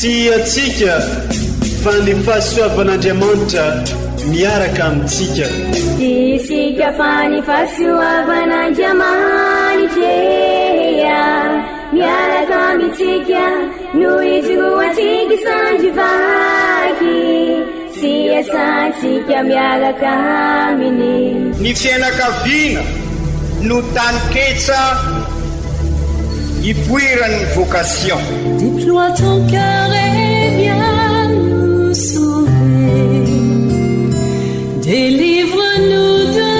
tsy atsika fa ny fahasoavan'Andriamanitra miaraka amintsika. Isika fa ny fahasoavan'Andriamanitra miaraka amintsika noho izy roantsika sandrivaky sy asantsika miaraka aminy. Ny fianakaviana no taniketsa ipoiran'ny vocation. Déploie ton cœur et viens nous sauver. Délivre-nous de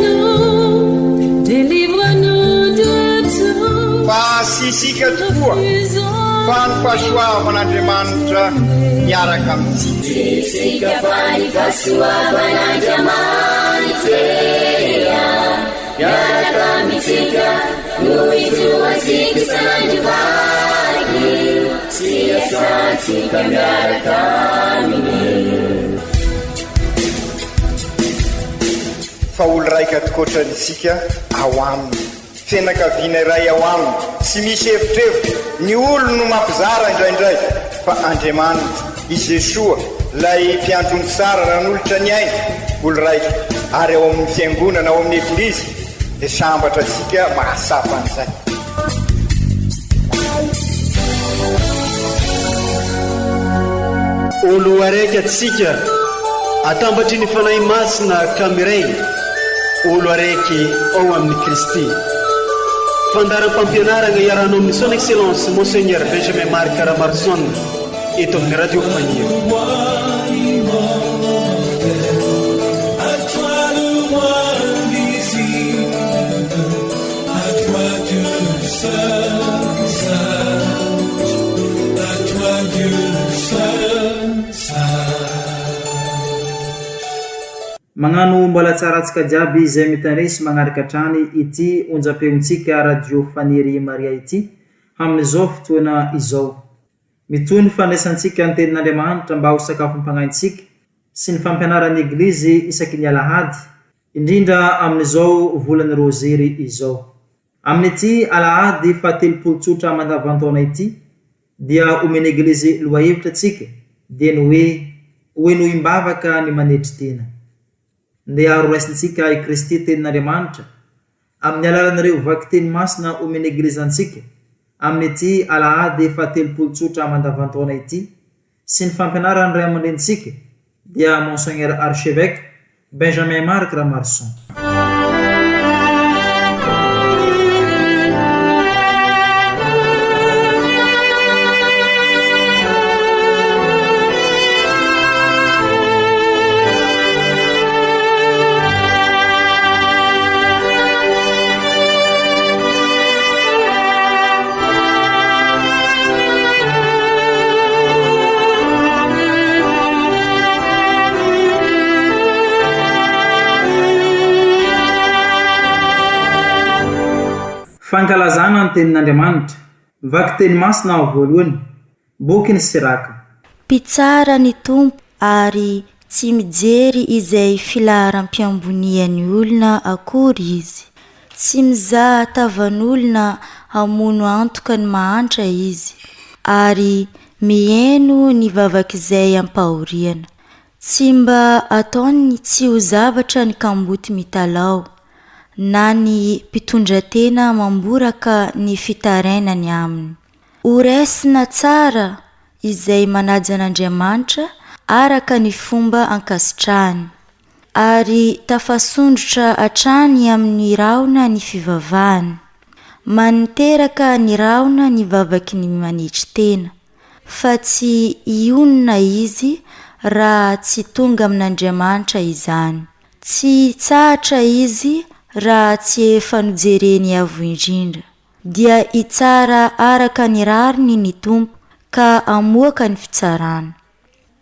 nous, délivre-nous de tout. Fa sisika tokoa fa ny fahasoavan'Andriamanitra miaraka amintsika. Sisika fa ny fahasoavan'Andriamanitra miaraka amintsika noho izy roantsika sandrivaky sy asantsika miaraka aminy. Fa olo raika atokotran'isika ao aminy, fianakaviana iray ao aminy, tsy misy hevitrevitra. Ny olo no mampizara indraindray, fa Andriamanitra i Jesoa lay mpiandrony tsara ran'olotra ny aina, olo raika. Ary ao amin'ny fiangonana, ao amin'ny eglizy dia sambatra tsika mahasapa an'izay. Olo araiky atsika atambatry ny fanahy masina kamiray, olo araiky ao amin'ny Kristy. Fandaram-pampianarana iaranao amin'ny son excellence Monseigneur Benjamin Marc Caramarson eto amin'ny radio Fania. Magnano mbola tsara antsika jiaby izay mitandresy magnaraka trany ity onjam-peontsika radio Fanery Maria ity amin'izao fotoana izao. Mitoy ny fandraisantsika ny tenin'Andriamanitra mba ho sakafom-pagnaintsika sy ny fampianaran'ny eglizy isaky ny alahady, indrindra amin'izao volany rozery izao. Amin'ity alahady fa 30 tsotra mandavantaona ity dia omeny eglizy loahevitra atsika dia ny hoe nohimbavaka ny manetry tena. Ndeha aroraisintsika i Kristy tenin'Andriamanitra amin'ny alalan'ireo vaky teny masina omeny eglizantsika amin'ity alahady fa 30 tsotra mandavantaona ity sy ny fampianaran'ny ray aman-drenitsika dia Monseigneur Archevêque Benjamin Marc Caramarson. Fankalazana ny tenin'Andriamanitra, vaky teny masina ao voalohany, boky ny Siraka. Mpitsara ny Tompo ary tsy mijery izay filaharam-piambonian'ny olona akory izy. Tsy mizaha tavan'olona hamono antoka ny mahantra izy, ary mihaino ny vavak'izay ampahoriana. Tsy mba ataony tsy ho zavatra ny kamboty mitalao, na ny mpitondra-tena mamboraka ny fitarainany aminy. Horaisina tsara izay manaja an'Andriamanitra araka ny fomba ankasitrahany, ary tafasondrotra hatrany amin'ny raona ny fivavahany. Maniteraka ny raona ny vavaky ny manitry tena, fa tsy ionina izy raha tsy tonga amin'Andriamanitra izany. Tsy tsahatra izy raha tsy efa nojereny avo indrindra. Dia itsara araka ny rariny ny Tompo ka amoaka ny fitsarana.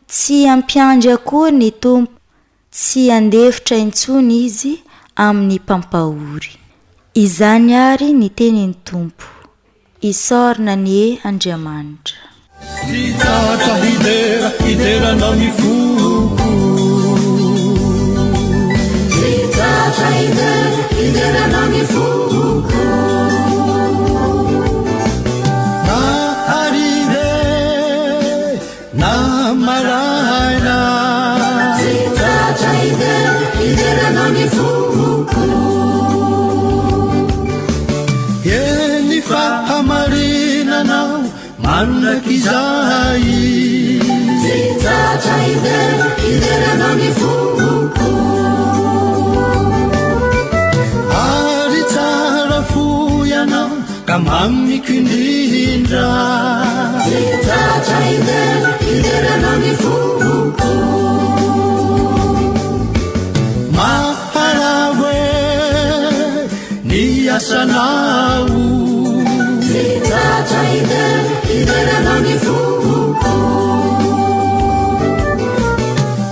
Tsy ampiandry akory ny Tompo, tsy andefitra intsony izy amin'ny pampahory. Izany ary ny tenin'ny Tompo. Isorna ny Andriamanitra. manakizay zitata iderana mifuko ary tsara fo ianao ka mamikindrindra zitata iderana mifuko maharave ni asanao zitata iderana mifuko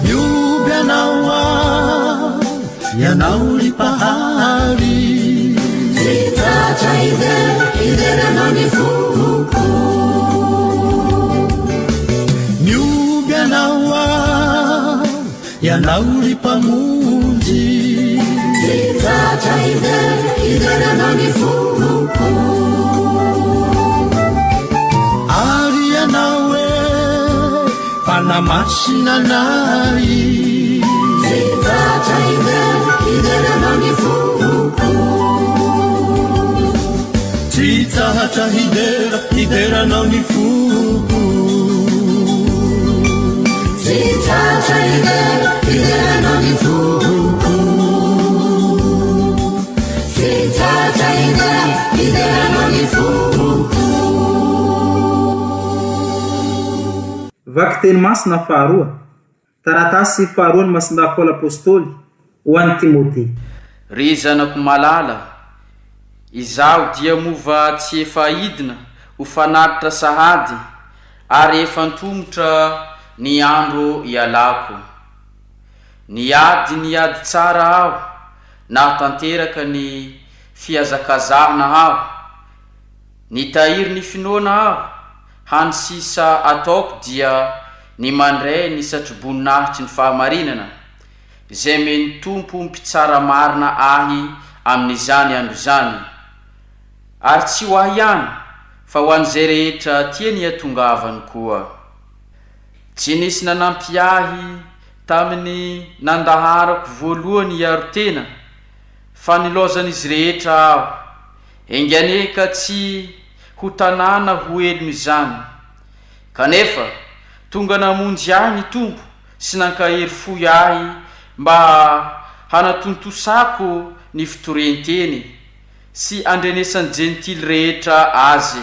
yubyanawa yanao lipahari zitata iderana mifuko yubyanawa yanao lipamunzi zitata iderana mifuko ari yanawe panamasinanai zitata iderana mifuko zitata iderana mifuko zitata iderana mifuko zitata iderana mifuko. Vaky teny masina faharoa taratasy faharoa ny masinda Paoly apôstôly ho an'ny Timote. Ry zanako malala, izaho dia mova tsy efa idina ho fanatitra sahady ary efa ntomotra ny andro ialako. Niady tsara aho na tanteraka ny fiazakazahana aho, nitahiry ny finoana aho, hany sisa ataoko dia ny mandray ny satroboninahitry ny fahamarinana zay meny tompo mpitsara marina ahy amin'izany andro zany, ary tsy ho ahy ihany fa ho an'izay rehetra tiany atongavany koa. Tsy nisy nanampy ahy tamin'ny nandaharako voalohany iaro tena, fa nilozan'izy rehetra aho, enganeka tsy ho tanàna ho elony izany. Kanefa tonga namonjy ahy ny tompo sy nankahery foy ahy mba hanatontosako ny fitorenteny sy andrenesany jentily rehetra azy,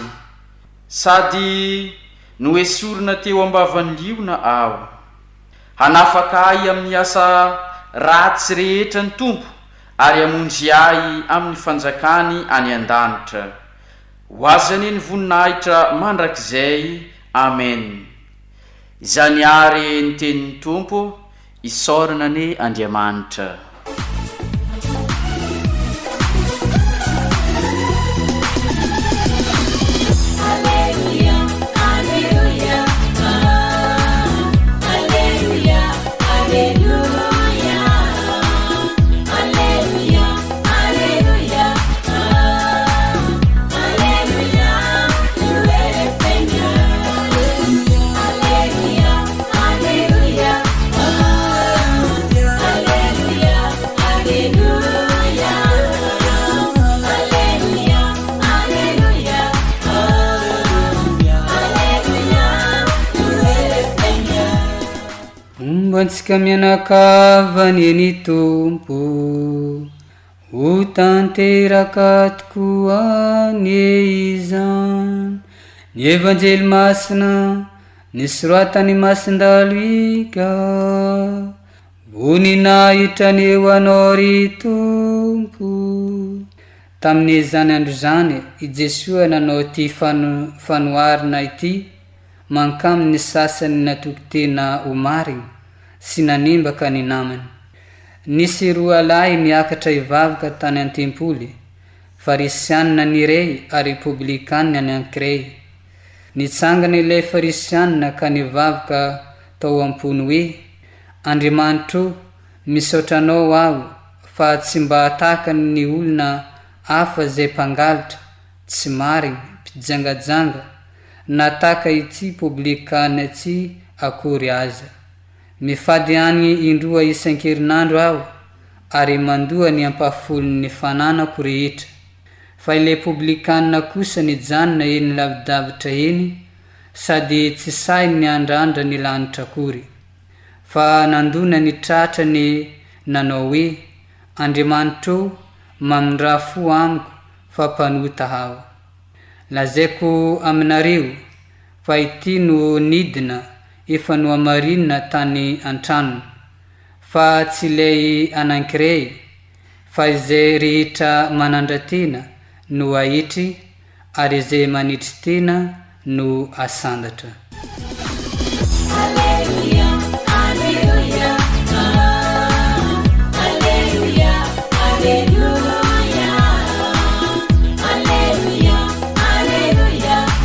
sady noesorina teo ambavany liona aho. Hanafaka ahy amin'ny asa ratsy rehetra ny tompo ary amonjy ahy amin'ny fanjakany any an-danitra. Ho azany ny voninahitra mandrakizay. Amen. Izany ary ny tenin'ny tompo, isorana ny Andriamanitra. Antsika mianakavany eny tompo, ho tanteraka tokoa ny izany. Ny evanjely masina nisoratany masindalo ika, voninahitra eo anao ry tompo. Tamin'ny zany andro zany i Jesoa nanao ty fanoharina ity, mankamy ny sasany natoky tena ho marina sy nanimbaka ny namany. Nisy roa lahy niakatra ivavaka tany an-tempoly, farisianina ny iray ary publikanina ny ankiray. Nitsangana ilay farisianina ka nivavaka tao ampony hoe, Andriamanitro, misaotranao aho fa tsy mba hatakany ny olona hafa zay mpangalatra, tsy marina, mpijangajanga, nataka ity publikanina ity akory aza. Mifady any indroa isan-kerinandro aho ary mandoa ny ampafolony fananako rehetra. Fa ilay publikanina kosa nijanona eny lavidavitra eny sady tsy sai ny andrandra ny lanitra kory fa nandona ny tratrany nanao hoe Andriamanitro mamindra fo amiko fa mpanota haho. Lazaiko aminareo fa ity no nidina efa no amarinina tany an-tranony fa tsy ilay anankiray fa izay rehetra manandratena no ahitry ary izay manitry tena no asandatra. Alleluia, alleluia, alleluia, alleluia, alleluia, alleluia,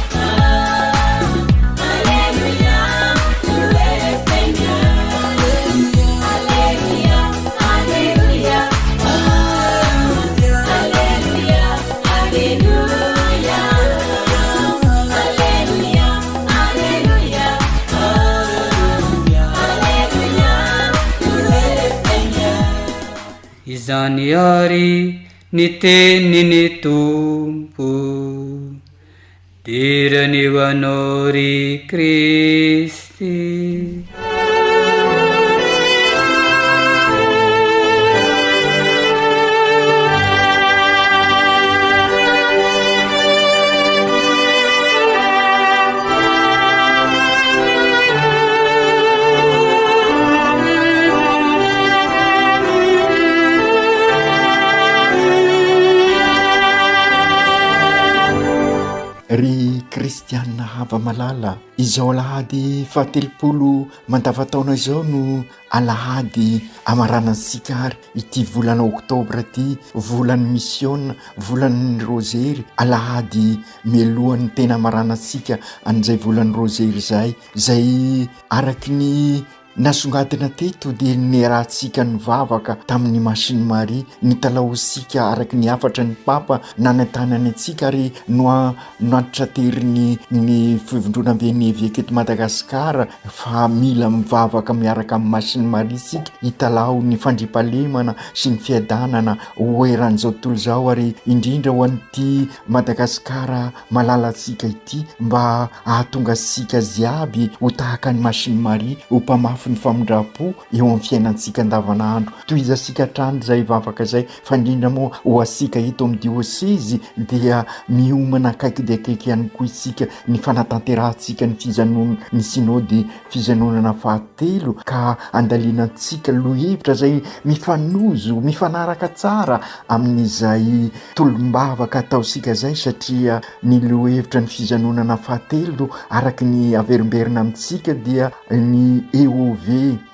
alleluia, tu es Seigneur. Alleluia, alleluia, alleluia, alleluia. Izany ary ny teniny Tompo, dirany eo anao ry Kristy. Ry kristianina hava malala, izao alahady fahatelopolo mandavataona izao no alahady amaranantsika ary ity volana oktobra ty, volan'ny mission, volan'ny rosery, alahady mialohan'ny tena amaranantsika an'izay volan'ny rosery zay araky ny nasongadina teto dia nerahantsika ny vavaka tamin'ny Masiny Maria, nitalaosika araky ny afatra ny papa nanantanany antsika ary noantitra teriny ny fivondrona benevy eto Madagasikara fa mila mivavaka miaraka amin'ny Masiny Maria sika hitalao ny fandriampahalemana sy ny fiadanana hoeran'izao tontolo zao ary indrindra ho an'ity Madagasikara malalatsika ity mba ahatonga sika ziaby ho tahaka ny Masiny Maria ho mpamafy ny famindra-po eo amin'ny fiainantsika andavanandro. Toy izasika trano zay vavaka zay fa indrindra moa ho asika eto amin'ny diocese dia miomana akaiky dia akaiky ihany koa isika ny fanatanterantsika ny fizanona ny synody fizanonana fahatelo ka andalinantsika lohevitra zay mifanozo mifanaraka tsara amin'izay tolombavaka ataosika zay satria ny lohevitra ny fizanonana fahatelo araky ny averimberina amintsika dia ny EOV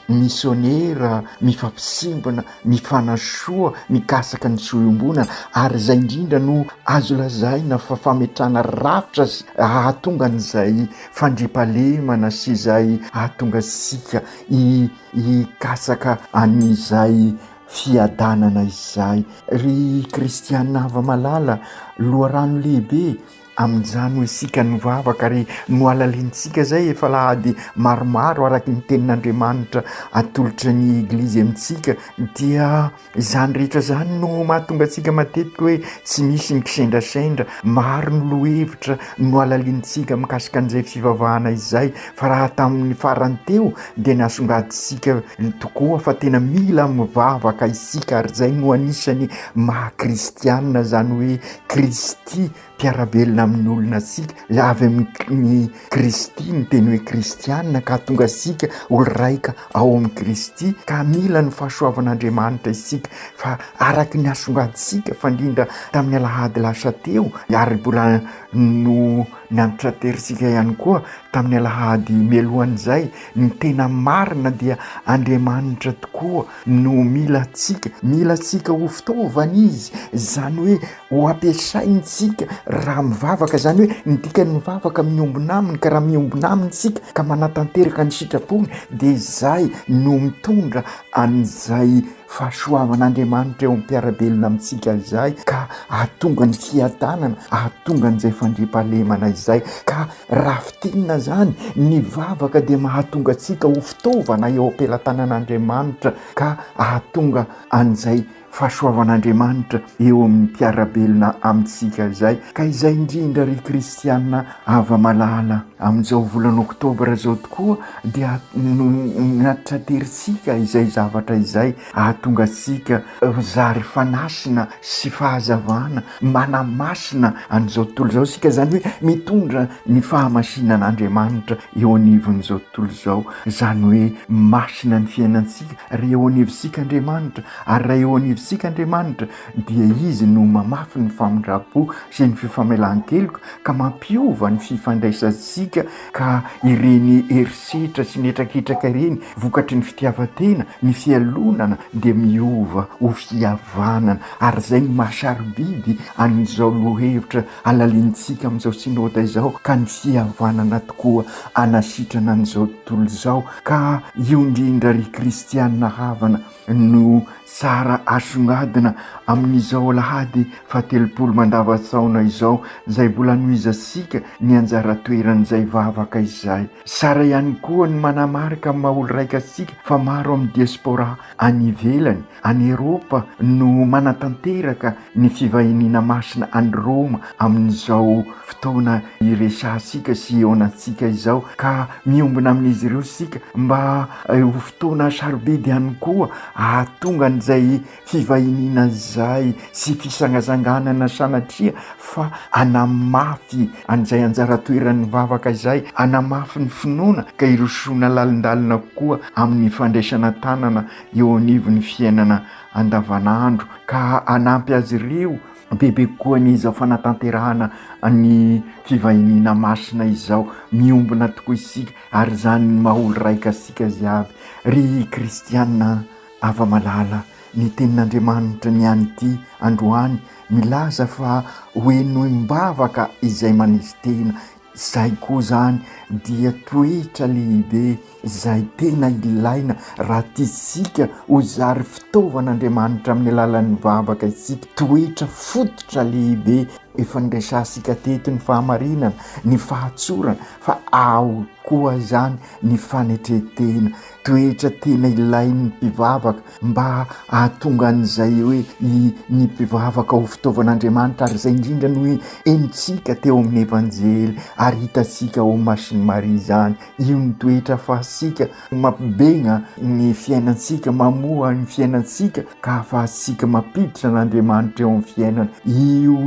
missionnaire mifampisimbana mifanasoa mikasaka ny soiombonana ary zay indrindra no azo lazaina fa fametrana rafitra ahatonga an'izay fandriampahalemana sy izay ahatonga sika hikasaka an'izay fiadanana izay. Ry kristianina hava malala, loharano lehibe amin'izany hoe sika ny vavaka ary no alalintsika zay efa lahady maromaro araky ny tenin'Andriamanitra atolotra ny eglizy amintsika dia izany rehetra zany no mahatonga atsika matetika hoe tsy misy ny kisendrasendra, maro ny lohevitra no alalintsika mikasika an'izay fivavahana izay fa raha tamin'ny farany teo dia nasongaditsika tokoa fa tena mila mivavaka isika ary zay no anisany maha-kristianina zany hoe Kristy mpiarabelona amin'ny olona sika avy amin'ny Kristy ny teny hoe kristianina ka tonga sika olo raika ao amin'ny Kristy ka mila ny fahasoavan'Andriamanitra isika fa araky ny asongaditsika fa indrindra tamin'ny alahady lasa teo ary mbola no nianatra terisika ihany koa tamin'ny alahady mialohan'izay ny tena marina dia Andriamanitra tokoa no mila tsika ho fitaovana izy zany hoe ho ampiasaintsika raha mivavaka zany hoe nidika ny mivavaka miombona aminy ka raha miombona aminy tsika ka manatanteraka ny sitrapony dia izay no mitondra an'izay fahasoavan'Andriamanitra eo am-piarabelona amintsika izay ka ahatonga ny fiadanana ahatonga n'izay fandriampahalemana izay ka raha fitinina zany ny vavaka dia mahatonga atsika ho fitaovana eo am-pelatanan'Andriamanitra ka ahatonga an'izay fahasoavan'Andriamanitra eo amin'ny mpiarabelona amintsika zay. Ka izay indrindra ry kristianina ava malala amin'izao volana oktobra zao tokoa dia natsateritsika izay zavatra izay ahatonga sika zary fanasina sy fahazavana manamasina an'izao tontolo zao sika, zany hoe mitondra ny fahamasinan'Andriamanitra eo anivon'izao tontolo zao, zany hoe masina ny fiainansika raha eo anivosika Andriamanitra, ary raha eo anivosika Andriamanitra dia izy no mamafy ny famindrapo sy ny fifamelan-keloka ka mampiova ny fifandraisantsika, ka ireny herisetra sy ny etraketraka ireny vokatry ny fitiavatena, ny fialonana dia miova ho fihavanana. Ary zay ny mahasarobidy an'izao lohevitra alalintsika amin'izao synota izao, ka ny fihavanana tokoa anasitrana an'izao tontolo izao. Ka io indrindra ry kristianina havana no tsara asongadina amin'izao alahady 17 mandavatsaona izao, zay mbola nohizasika ny anjara toeran'izay vavaka izay. Sara ihany koa ny manamarika maha olo raika sika fa maro amin'ny diaspora any ivelany, any Eropa no manatanteraka ny fivahinina masina any Roma amin'izao fotoana iresahsika sy eonatsika izao, ka miombona amin'izy ireo sika mba ho fotoana sarobidy ihany koa ahatonga an'izay fivahinina zay sy fisangasanganana sanatria fa anamafy an'izay anjara toeran'ny vavaka izay, anamafy ny finoana ka irosona lalindalina koa amin'ny fandraisana tanana eo anivon'ny fiainana andavanandro, ka anampy azy ireo bebe koa n'iza fanatanterahana ny fivahinina masina izao. Miombona tokoa isika ary zany maha-olo raika sika ziaby. Ry kristianina ava malala, ny tenin'Andriamanitra ny any ity androany milaza fa hoenoim-bavaka izay manisy tena, zay koa zany dia toetra lehibe zay tena ilaina raha tiasika ho zary fitaovan'Andriamanitra amin'ny alalan'ny vavaka isika. Toetra fototra lehibe efa niraisansika teto ny fahamarinana, ny fahatsorana, fa ao koa zany ny fanetretena. Toetra tena ilain'ny mpivavaka mba ahatonga an'izay hoe ny mpivavaka ho fitaovan'Andriamanitra, ary zay indrindra no hoe enitsika teo amin'ny evanjely ary hitasika ao Masin'i Maria zany. Io ny toetra fahasika mampibegna ny fiainansika, mamoa ny fiainansika ka afahasika mampiditra n'Andriamanitra eo amin'ny fiainana. Io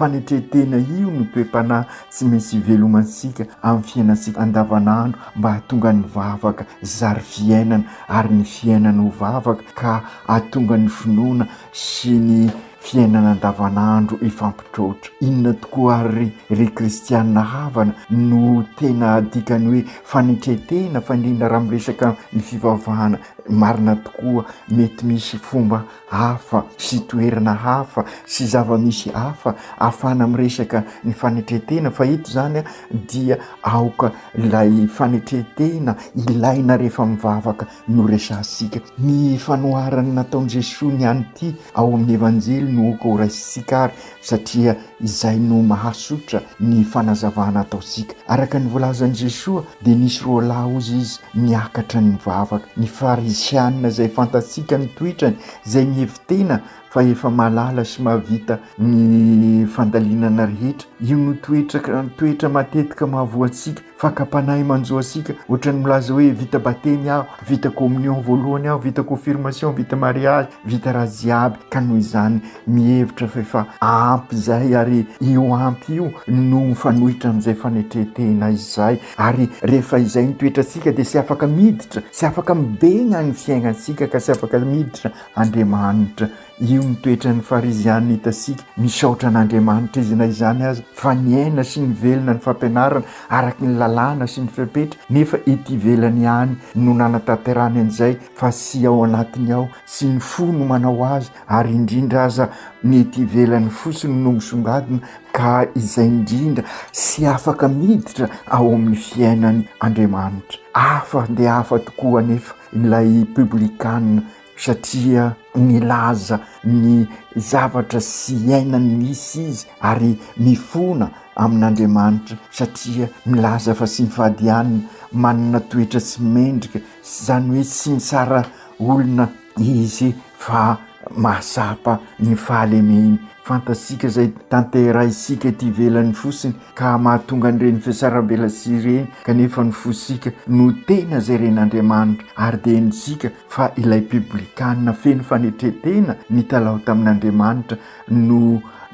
fanetretena io no toe-panahy tsy maintsy ivelomansika amin'ny fiainansika andavanandro mba hahatonga ny vavaka zary fiainana, ary ny fiainana ho vavaka ka hahatonga ny finoana sy ny fiainana andavanandro ifampitrotra. Inona tokoa ary ry kristianina havana no tena dikany hoe fanetretena, fa indrindra raha miresaka ny fivavahana, marina tokoa mety misy fomba hafa sy toerana hafa sy zava-misy hafa ahafana miresaka ny fanetretena, fa eto zany dia aoka ilay fanetretena ilaina rehefa mivavaka no resahsika. Ny fanoharany nataon'i Jesosy ny any ity ao amin'ny evanjely no oka ho raisitsika ary, satria izay no mahasotra ny fanazavana ataosika. Araka ny volazan'i Jesosy dia nisy roa lahy ozy izy niakatra ny vavaka. Ny farisianina zay fantatsika ny toetrany, zay mihevitena fa efa malala sy mahavita ny fandalinana rehetra. Io no toetra matetika mahavoatsika, fa kapanahy manjoatsika, ohatrany milaza hoe vita batemy aho, vita communion voalohany aho, vita confirmation, vita mariage, vita raziaby. Ka noho izany mihevitra fa efa ampy zay, ary io ampy io no mifanohitra amin'izay fanetretena izay. Ary rehefa izay ny toetratsika dia sy afaka miditra, sy afaka mibegna ny fiainatsika, ka sy afaka miditra Andriamanitra. Io ny toetran'ny farizianina hitasika, misaotra an'Andriamanitra izy na izany azy, fa ny aina sy ny velona ny fampianarana araky ny lalàna sy ny fepetra, nefa ety ivelany ihany no nanatanterany an'izay, fa sy ao anatiny ao sy ny fo no manao azy, ary indrindra aza ny ety ivelany fosiny no misongadina, ka izay indrindra sy afaka miditra ao amin'ny fiainany Andriamanitra. Hafa dia hafa tokoa nefa ilay publikanina, satria milaza ny zavatra sy ainany misy izy ary mifona amin'Andriamanitra, satria milaza fa sy mivady hanina, manana toetra tsy mendrika, zany hoe sy mitsara olona izy fa mahasapa ny fahalemeny fantasika zay tanterahisika ety ivelany fotsiny ka mahatonga an'ireny fiasarambelasi ireny kanefa ny fosika no tena zay ren'Andriamanitra ary de nysika fa ilay publikanina feno fanetretena ny talao tamin'Andriamanitra no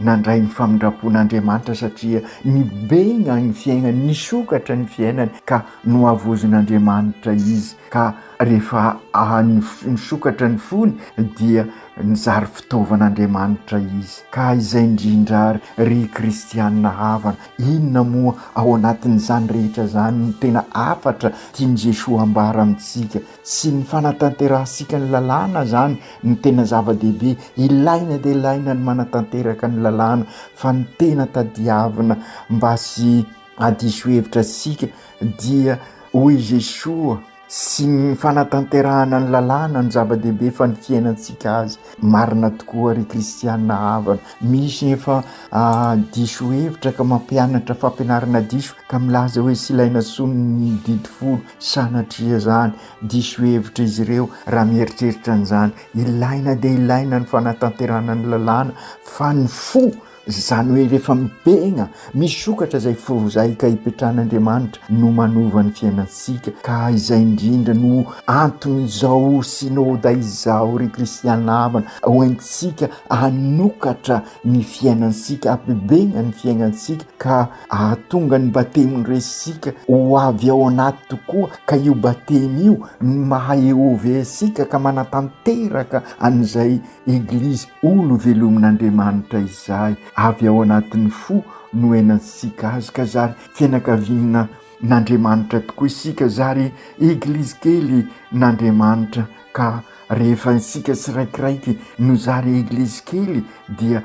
nandray ny famindrapon'Andriamanitra satria nibegna ny fiainany nisokatra ny fiainany ka no avozon'Andriamanitra izy ka rehefa nisokatra ny fony dia nizary fitaovan'Andriamanitra izy ka izay indrindra ry kristianina havana inona moa ao anatin'izany rehetra zany no tena afatra tiany Jesosy ambara amintsika sy ny fanatanterahasika ny lalàna zany ny tena zava-dehibe ilaina de ilaina ny manatanteraka ny lalàna fa ny tena tadiavina mba sy hadiso hevitra sika dia hoy Jesosy sy ny fanatanterahana ny lalàna ny zava-dehibe fa ny fiainantsika azy marina tokoa ry kristianina havana misy efa diso hevitra ka mampianatra fampianarana diso ka milaza hoe sy ilaina sonny didifolo sanatria zany diso hevitra izy ireo raha mieritreritra an'izany ilaina de ilaina ny fanatanterahana ny lalàna fa ny fo zany hoe rehefa mibegna misokatra zay fo zay ka hipetrahan'Andriamanitra no manova ny fiainansika ka izay indrindra no anton'izao synôda izao ry kristianina havana hoentsika hanokatra ny fiainansika ampibegna ny fiainansika ka ahatonga ny batemony resika ho avy ao anaty tokoa ka io batemy io mahaeovy asika ka manatanteraka an'izay eglizy olo velomin'Andriamanitra izay avy ao anatin'ny fo no enantsika azy ka zary fianakaviana n'Andriamanitra tokoa isika zary eglizy kely n'Andriamanitra ka rehefa isika tsiraikiraiky no zary eglizy kely dia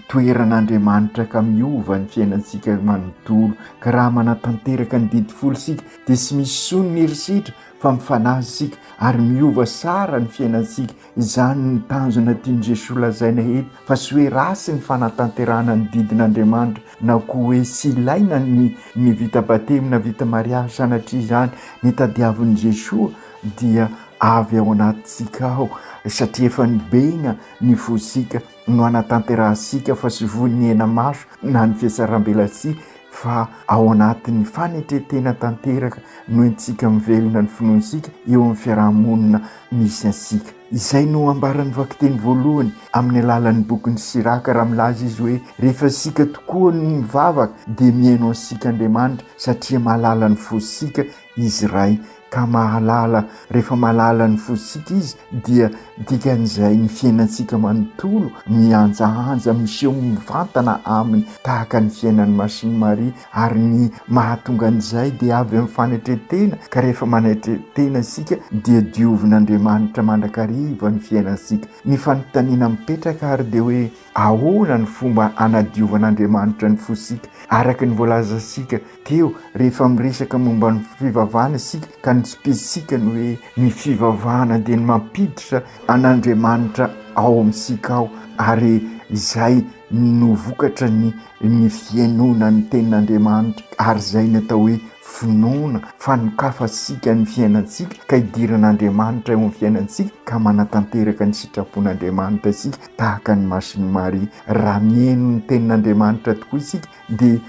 toeran'Andriamanitra ka miova ny fiainansika manontolo ka raha manatanteraka ny didifolo sika de sy misy soniny herisetra fa mifanazy sika ary miova sara ny fiainansika izany ny tanjona tiany Jesosy lazaina eto fa sy hoe rasy ny fanatanterahana ny didin'Andriamanitra na koa hoe sy ilaina ny vita batemy na vita mariazy sanatria zany ny tadiavin'i Jesosy dia avy ao anatsika ao satria efa nibegna ny fosika no anatanterahasika fa sy von'ny ena maso na ny fiasaram-belasi fa ao anatin'ny fanetretena tanteraka no entsika mivelona ny finoansika eo amin'ny fiarahamonina misy ansika izay no ambaran'ny vakiteny voalohany amin'ny alalan'ny bokin'ny Siraka raha milaza izy hoe rehefa sika tokoa ny mivavaka de mihaino ansika Andriamanitra satria mahalala ny fosika izy ray ka mahalala rehefa mahalala ny fosika izy dia dikan'izay ny fiainansika manontolo mianjahanja miseho mivantana aminy tahaka ny fiainan'ny Masiny Maria ary ny mahatonga an'izay dia avy amin'ny fanetretena ka rehefa manetretena isika dia diovin'Andriamanitra mandrakariva ny fiainansika ny fanontaniana mipetraka ary de hoe ahoana ny fomba anadiovan'Andriamanitra ny fosika araka ny voalazasika teo rehefa miresaka momba ny fivavahana isika ka ny spesika ny hoe ny fivavahana de ny mampiditra an'Andriamanitra ao amintsika ao ary izay no vokatra ny fiainona ny tenin'Andriamanitra ary zay natao hoe finoana fanokafasika ny fiainansika ka hidiran'Andriamanitra eo amin'ny fiainansika ka manatanteraka ny sitrapon'Andriamanitra isika tahaka ny Masiny Maria raha mihaino ny tenin'Andriamanitra tokoa isika de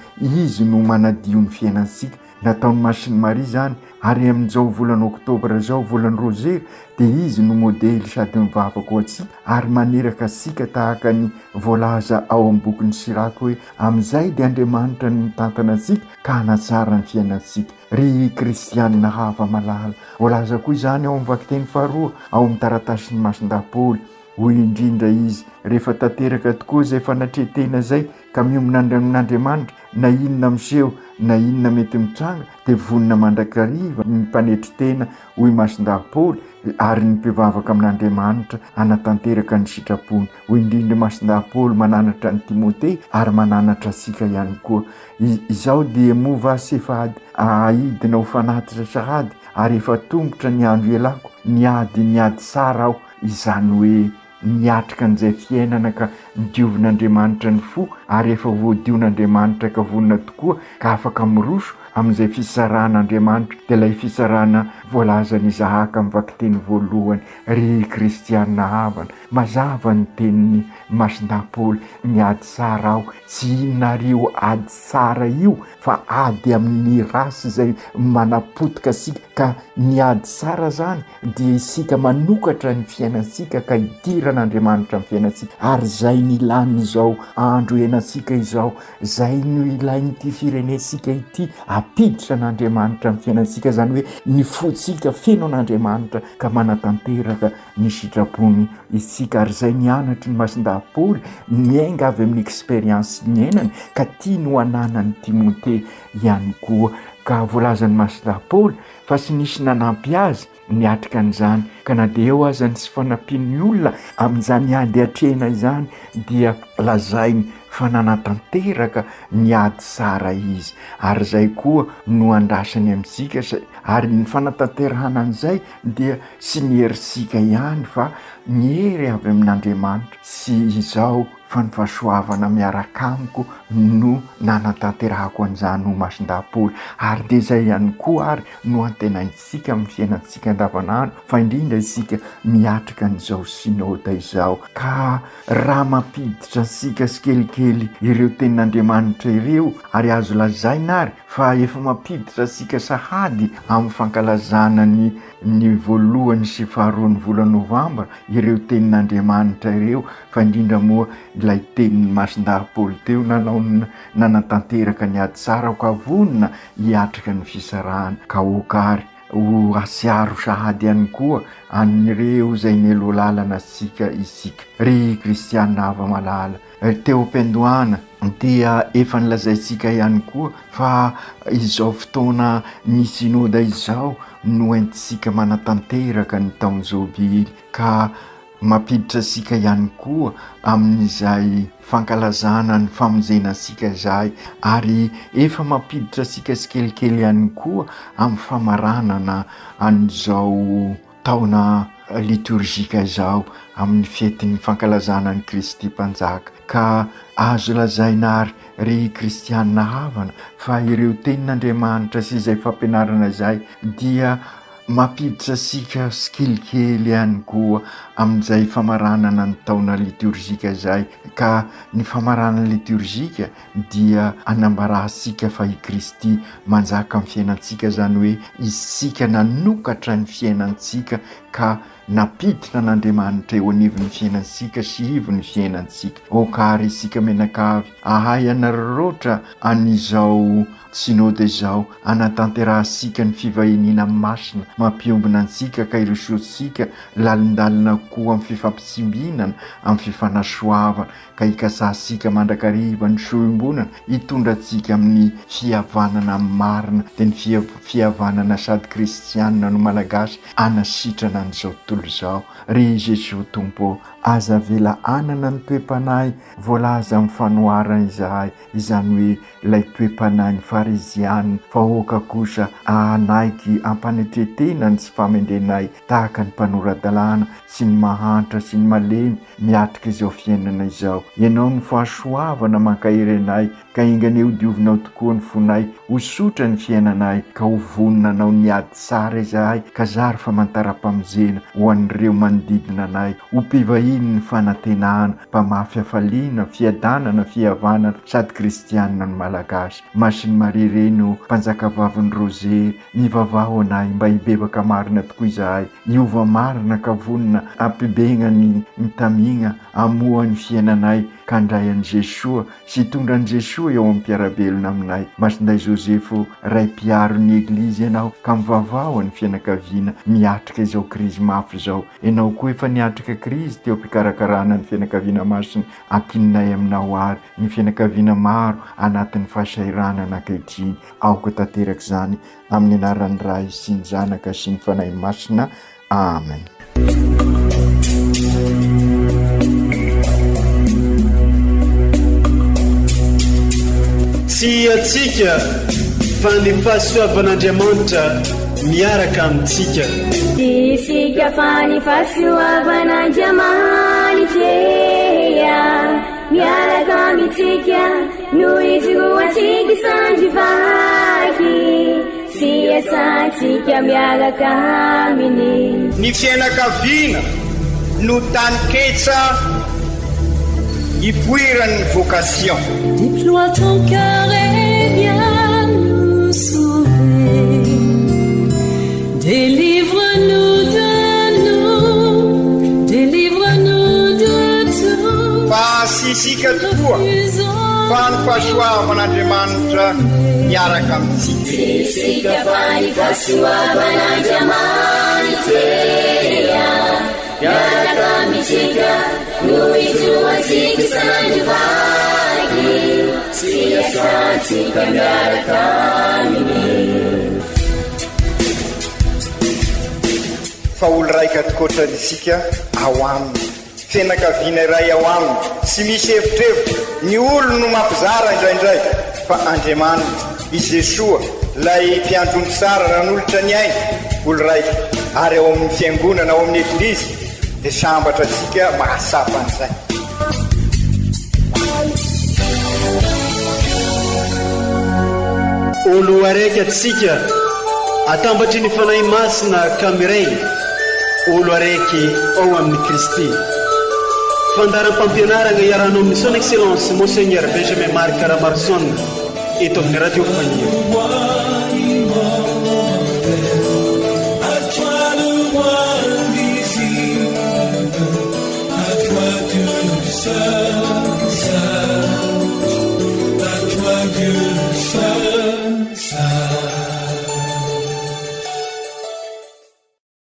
izy no manadio ny fiainansika nataon'ny Masiny Maria zany ary amin'izao volana oktobra zao volany rozery de izy no modely sady mivavaka ho atsika ary maneraka asika tahaka ny voalaza ao amin'ny bokin'ny Siraka hoe amin'izay de Andriamanitra ny mitantana antsika ka hanatsara ny fiainansika ry kristianina hava malala voalaza koa izany ao amin'ny vakiteny faharoa ao amin'ny taratasin'ny Masindapoly hoy indrindra izy rehefa tanteraka tokoa zay fanatretena zay ka miomina amin'Andriamanitra na inona miseho na inona mety mitranga de vonina mandrakariva ny mpanetritena hoy Masindapoly ary ny mpivavaka amin'Andriamanitra anatanteraka ny sitrapony hoy indrindra Masindapoly mananatra ny Timote ary mananatra asika ihany koa izao dia mova sefady ahidina ho fanatitra sahady ary efa tombotra ny andro ialako niady sara aho izany hoe niatrika an'izay fiainana ka midiovin'Andriamanitra ny fo ary efa voadion'Andriamanitra ka vonina tokoa ka afaka miroso amin'izay fisaran'Andriamanitra de ilay fisarana voalazany Izahaka amin'ny vakiteny voalohany, ry kristianina havana, mazava ny teniny Masindahy-Paoly, miady tsara aho, tsy inona rio ady tsara io fa ady amin'ny rasy izay manapotika asika, ka niady tsara zany dia isika manokatra ny fiainantsika ka idiran'Andriamanitra ny fiainantsika, ary zay ny ilan'izao andro iainantsika izao, zay no ilain'ity firenensika ity, apiditra an'Andriamanitra ny fiainantsika, zany hoe ny fotsika feno an'Andriamanitra ka manatanteraka ny sitrapony isika. Ary zay nianatry ny Masindahy-Paoly, miainga avy amin'ny expérience niainany ka tia no ananany Timote ihany koa. Ka voalazan'ny Masindahy-Paoly fa tsy nisy nanampy azy niatrika an'izany, ka na dia eo aza ny tsy fanampiany olona amin'izany ady atrena izany, dia lazainy fa nanatanteraka niady tsara izy. Ary zay koa no andrasany amintsika, ary ny fanatanterahana an'izay dia sy ny herisika ihany fa ny hery avy amin'Andriamanitra, sy izao fa ny fahasoavana miaraka amiko no nanatanterahako an'izany ho Masindahy-Paoly. Ary dia zay ihany koa ary no antenaintsika amin'ny fiainantsika andavanandro, fa indrindra isika miatrika an'izao synôda izao. Ka raha mampiditra ansika sikelikely ireo tenin'Andriamanitra ireo, ary azo lazaina ary fa efa mampiditra ansika sahady amin'ny fankalazana ny voalohany sy faharoan'ny vola Novambra ireo tenin'Andriamanitra ireo, fa indrindra moa ilay tenin'ny Masindahy-Paoly teo, nanatanteraka ny ady tsara ka vonona hiatrika ny fisarahana, ka okary ho asiaro sahady ihany koa anireo zay nelo lalana isika. Ry kristianina hava malala, teo am-piandohana dia efa nilazaintsika ihany koa fa izao fotoana ny synôda izao no entisika manatanteraka ny taon'ny Jobily, ka mampiditra asika ihany koa amin'izay fankalazana ny famonjenasika izay, ary efa mampiditra asika sikelikely ihany koa amin'ny famaranana an'izao taona liturgika izao, amin'ny fetin'ny fankalazana ny Kristy Mpanjaka. Ka azo lazaina ary ry kristianina havana fa ireo tenin'Andriamanitra sy izay fampianarana izay dia mampiditra asika sikelikely ihany koa amin'izay famaranana ny taona liturgika izay. Ka ny famaranana liturgika dia anambara asika fa i Kristy manjaka amin'ny fiainantsika, zany hoe isika nanokatra ny fiainantsika ka napiditra n'Andriamanitra eo anivon'ny fiainantsika sy ivon'ny fiainantsika. Okary isika menakavy ahay anarorotra an'izao synôda izao, anatanterahasika ny fivahiniana masina mampiombona antsika ka irosotsika lalindalina koa amin'ny fifampitsimbihnana, amin'ny fifanasoavana, ka ikasasika mandrakariva ny soimbonana, hitondra antsika amin'ny fihavanana marina, dia ny fihavanana sady kristianina no malagasy anasitrana an'izao tontolo izao. Ry Jesosy Tompo, aza vela anana ny toe-panahy voalaza amin'ny fanoharana izahay, izany hoe ilay toe-panahy ny farizianina, fa oka kosa anaiky ampanetretena ny tsy famendrenay tahaka ny mpanoradalana sy ny mahantra sy ny malemy miatrika izao fiainana izao. Ianao ny fahasoavana mankahery anay, ka ingany eo diovinao tokoa ny fonay, ho sotra ny fiainanay, ka ho vonona anao ny ady tsara izahay, ka zary famantara-pamonjena ho an'ireo manodidina anay, ho mpivahiny ny fanantenana, mpamafy hafaliana, fiadanana, fihavanana sady kristianina ny malagasy. Masiny Maria reno mpanjaka vaviny Roger, mivavaho anay mba hibebaka marina tokoa izahay, hiova marina ka vonona ampibegna ny tamigna amohan'ny fiainanay, ka andray an'i Jesoa sy tondra an'i Jesoa eo amin'ny mpiarabelona aminay. Masinday Josefo ray mpiaro ny eglizy ianao, ka mivavaho ny fianakaviana miatrika izao krizy mafy izao. Ianao koa efa niatrika krizy teo am-pikarakarana ny fianakaviana masina, ankininay aminao ary ny fianakaviana maro anatin'ny fahasairana anankehitriny. Aoka tanteraka izany amin'ny anaran'ny Ray sy ny Zanaka sy ny Fanahy Masina. Amen. Tsy atsika fa ny fahasoavan'Andriamanitra miaraka amintsika. Isika fa ny fahasoavan'Andriamanitra miaraka amintsika, noho izy ho atsika sandry vaky, sy asantsika miaraka aminy. Ny fianakaviana no tany ketsa ipoiran'ny vocation. Déploie ton cœur et viens nous sauver. Délivre-nous de nous, délivre-nous de tout. Fa sisika tokoa fa ny fahasoavan'Andriamanitra miaraka amintsika. Sisika fa ny fahasoavan'Andriamanitra miaraka amintsika no itoantsika sandrovaky sy asantsika miaraka aminy. Fa olo raika tokoatranisika ao aminy, fianakaviana iray ao aminy, sy misy hevitrevitra. Ny olo no mampizara indraindray, fa Andriamanitra i Jesoa lay mpiandrony tsara ran'olotra ny ainy, olo raika. Ary ao amin'ny fiangonana, ao amin'ny eglizy dia sambatra atsika mahasapa an'izay. Olo araiky atsika atambatry ny fanahy masina kamiray, olo araiky ao amin'ny Kristy. Fandaram-pampianarana iarano amin'ny son excellence Monseigneur Benjamin Marc Caramarson eto amin'ny radio Fania. À toi tout seul.